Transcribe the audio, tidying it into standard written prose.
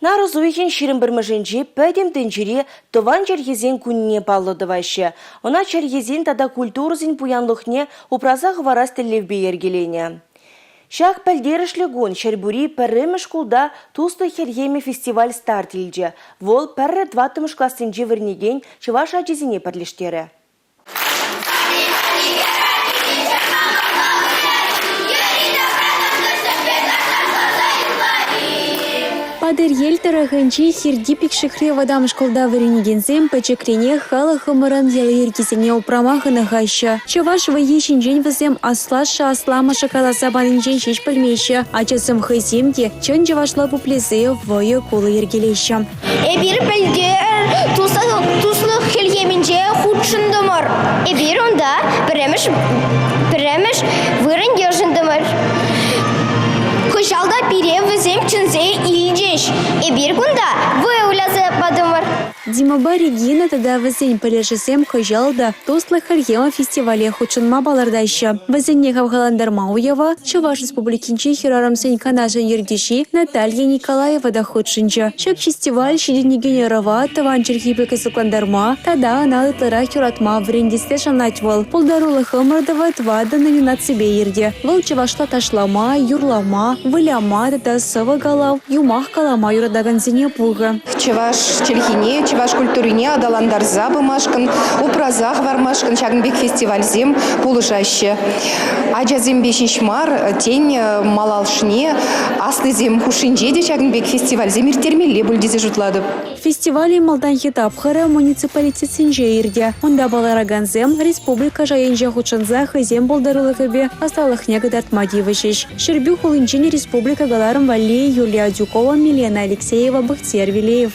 Нарозуйхен ширинбірмішінчі пәдем тінчері тован черхезен күнне паллыдывашы. Она черхезен тада культурзин пуянлықне упразақ варас тіллевбе ергелене. Шақ пәлдерішлі гон шербури пәріміш кулда Тусты хергеме фестиваль старт илже. Вол пәрі 20 классынче вернеген Чываш ажезіне пәрліштері. Падыр ел тарахынчи хирдипик шихре вадам школда варенигензем пачекрене хала хамаран елы ергезене упрамахына хаща. Чаваш вайешин жень вазем аслаша аслама шоколаса банынчен шеш пальмеща. Ачасым хайземде чын чавашла пуплезе вая колы ергелеща. Эбир пельдер туслы хельгеминче худшындымыр. Эбир онда піреміш вырын ержындымыр. Кышалда пире візем чынзе илдеш. Эбир кунда выявлязы падымыр. Димаба Регина тада вазень палешесем кыжалда тослы хальгема фестивале худшынма балардайща. Вазенне хавгаландарма уява Чуваш республикинче хирарамсен канажа ергеши Наталья Николаева да худшынча. Шак фестиваль шиденеген рава таван черхипеке сыкландарма тада ана ытлыра хюратма врендисте шанатвал. Полдарулы хымырдава твада номинацибе ерде. Вол Чувашла ташлама, юрлама, выляма тада сывы галав, юмах калама юрадаганзене пуга. Чуваш черхине, Чуваш культурине адаландар забымашкын, упразах вармашкын, чагнбек фестивальзем пулышаще. Аджазем бешишмар, тень малалшне, аслызем хушинже де чагнбек фестивальзем иртермелле бульдезе жутлады. Фестивале малдан хитапхара муниципалитет синже ирде. Онда балараганзем республика жайынже худшынза хызем болдарылыгыбе асталыхне гыдартма дивышеш. Шербю хулынчине республика галарым валли Юлия Дюкова, Милена Алексеева, Бахтияр Вилеев.